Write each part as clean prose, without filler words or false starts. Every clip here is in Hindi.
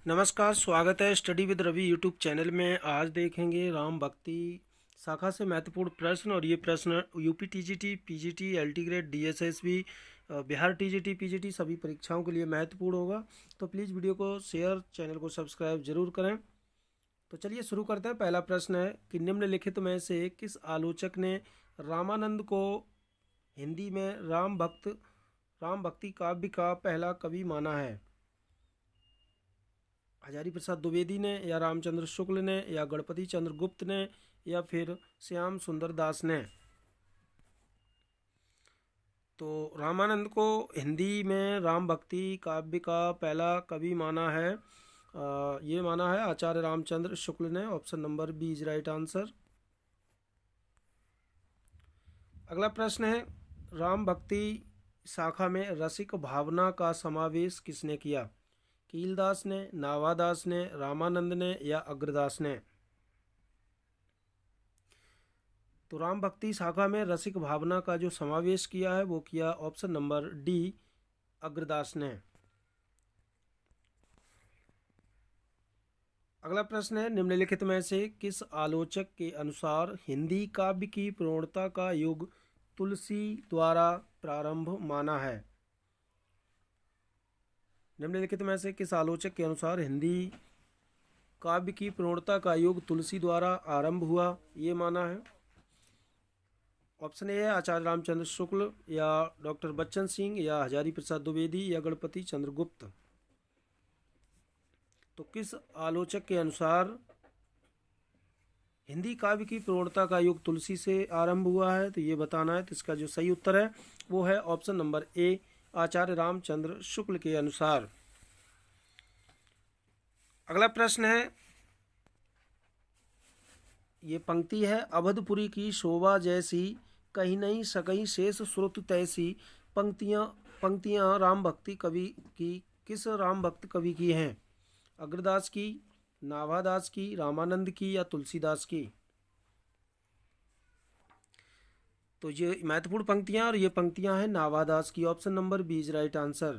नमस्कार, स्वागत है study with Ravi YouTube channel में। आज देखेंगे राम भक्ति शाखा से महत्वपूर्ण प्रश्न। और ये प्रश्न UP TGT, PGT, LT grade, DSSB, Bihar TGT, PGT सभी परीक्षाओं के लिए महत्वपूर्ण होगा। तो प्लीज़ वीडियो को शेयर, चैनल को सब्सक्राइब जरूर करें। तो चलिए शुरू करते हैं। पहला प्रश्न है कि निम्नलिखित में से किस आलोचक ने रामानंद को हिंदी में राम भक्ति काव्य का पहला कवि माना है? हजारी प्रसाद द्विवेदी ने, या रामचंद्र शुक्ल ने, या गणपति चंद्र गुप्त ने, या फिर श्याम सुंदर दास ने? तो रामानंद को हिंदी में राम भक्ति काव्य का पहला कवि माना है, ये माना है आचार्य रामचंद्र शुक्ल ने। Option number B is right answer. अगला प्रश्न है, राम भक्ति शाखा में रसिक भावना का समावेश किसने किया? कीलदास ने, नावादास ने, रामानंद ने, या अग्रदास ने? तो राम भक्ति शाखा में रसिक भावना का जो समावेश किया है वो किया ऑप्शन नंबर डी, अग्रदास ने। अगला प्रश्न है, निम्नलिखित में से किस आलोचक के अनुसार हिंदी काव्य की प्रवणता का युग तुलसी द्वारा प्रारंभ माना है? निम्नलिखित में से किस आलोचक के अनुसार हिंदी काव्य की प्रवणता का युग तुलसी द्वारा आरंभ हुआ, ये माना है? ऑप्शन ए है आचार्य रामचंद्र शुक्ल, या डॉक्टर बच्चन सिंह, या हजारी प्रसाद द्विवेदी, या गणपति चंद्र गुप्त। तो किस आलोचक के अनुसार हिंदी काव्य की प्रवणता का युग तुलसी से आरंभ हुआ है, तो ये बताना है। तो इसका जो सही उत्तर है वो है ऑप्शन नंबर ए, आचार्य रामचंद्र शुक्ल के अनुसार। अगला प्रश्न है, ये पंक्ति है, अवधपुरी की शोभा जैसी कहीं नहीं सकई शेष श्रुत तैसी। पंक्तियां राम भक्ति कवि की किस राम भक्त कवि की हैं? अग्रदास की, नाभादास की, रामानंद की, या तुलसीदास की? तो ये महत्वपूर्ण पंक्तियां, और ये पंक्तियां हैं नाभादास की। Option number B is right answer.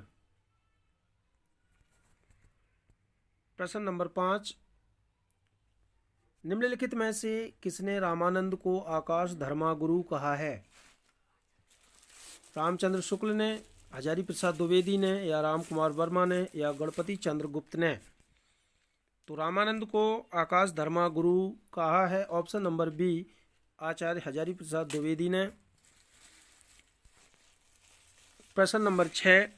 प्रश्न नंबर 5, निम्नलिखित में से किसने रामानंद को आकाश धर्मा गुरु कहा है? रामचंद्र शुक्ल ने, हजारी प्रसाद द्विवेदी ने, या राम कुमार वर्मा ने, या गणपति चंद्र गुप्त ने? तो रामानंद को आकाश धर्मा गुरु कहा है ऑप्शन नंबर बी, आचार्य हजारी प्रसाद द्विवेदी ने। प्रश्न नंबर 6,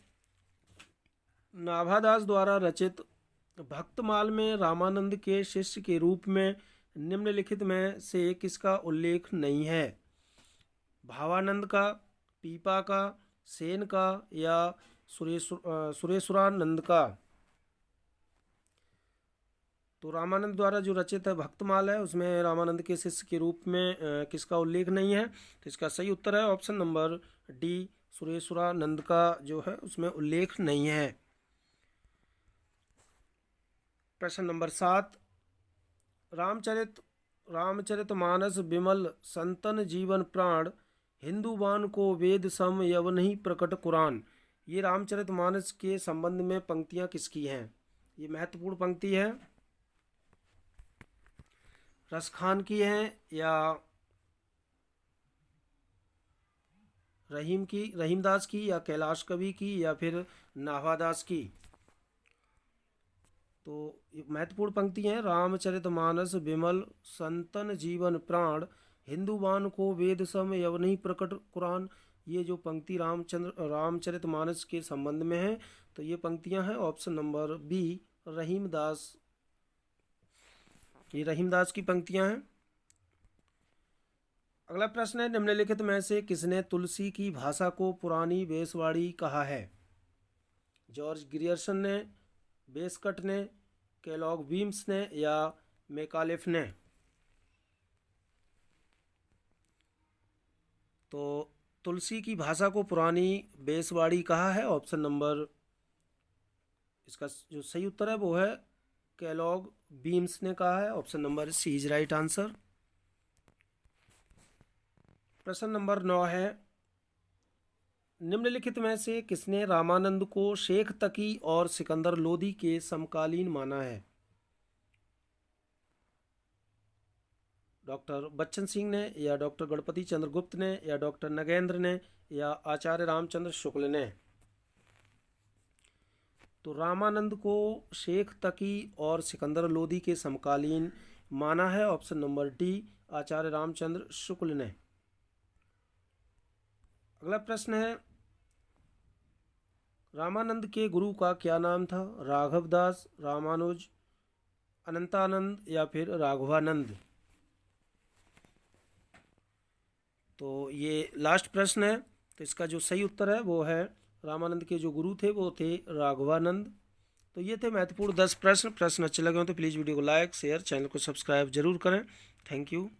नाभादास द्वारा रचित भक्तमाल में रामानंद के शिष्य के रूप में निम्नलिखित में से किसका उल्लेख नहीं है? भावानंद का, पीपा का, सेन का, या सुरेश्वरानंद का? तो रामानंद द्वारा जो रचित है भक्तमाल है उसमें रामानंद के शिष्य के रूप में किसका उल्लेख नहीं है? तो इसका सही उत्तर है ऑप्शन नंबर डी, सुरेश्वरानंद का जो है उसमें उल्लेख नहीं है। प्रश्न नंबर 7, रामचरितमानस विमल संतन जीवन प्राण हिंदुवान को वेद सम यवनहि प्रकट कुरान। ये रामचरितमानस के संबंध में पंक्तियां किसकी हैं? ये महत्वपूर्ण पंक्ति है। रसखान की है, या रहीमदास की, या कैलाश कवि की, या फिर नाभादास की? तो महत्वपूर्ण पंक्ति है, रामचरितमानस विमल संतन जीवन प्राण हिंदुवान को वेद सम यवनहि प्रकट कुरान। ये जो पंक्ति रामचरितमानस के संबंध में है, तो ये पंक्तियां हैं ऑप्शन नंबर बी, रहीमदास। ये रहीमदास की पंक्तियां हैं। अगला प्रश्न है, निम्नलिखित में से किसने तुलसी की भाषा को पुरानी बेसवाड़ी कहा है? जॉर्ज ग्रियर्सन ने, बेस्कट ने, केलॉग वीम्स ने, या मैकालेफ ने? तो तुलसी की भाषा को पुरानी बेसवाड़ी कहा है ऑप्शन नंबर, इसका जो सही उत्तर है वो है केलॉग वीम्स ने कहा है। Option number C is right answer. प्रश्न नंबर 9 है, निम्नलिखित में से किसने रामानंद को शेख तकी और सिकंदर लोदी के समकालीन माना है? डॉक्टर बच्चन सिंह ने, या डॉक्टर गणपति चंद्र गुप्त ने, या डॉक्टर नगेंद्र ने, या आचार्य रामचंद्र शुक्ल ने? तो रामानंद को शेख तकी और सिकंदर लोदी के समकालीन माना है। ऑप्शन नंबर डी, आचार्य रामचंद्र शुक्ल ने। अगला प्रश्न है, रामानंद के गुरु का क्या नाम था? राघवदास, रामानुज, अनंतानंद, या फिर राघवानंद? तो ये लास्ट प्रश्न है, तो इसका जो सही उत्तर है वो है रामानंद के जो गुरु थे वो थे राघवानंद। तो ये थे महत्वपूर्ण 10 प्रश्न। अच्छे लगे हो तो प्लीज़ वीडियो को लाइक, शेयर, चैनल को सब्सक्राइब जरूर करें। Thank you.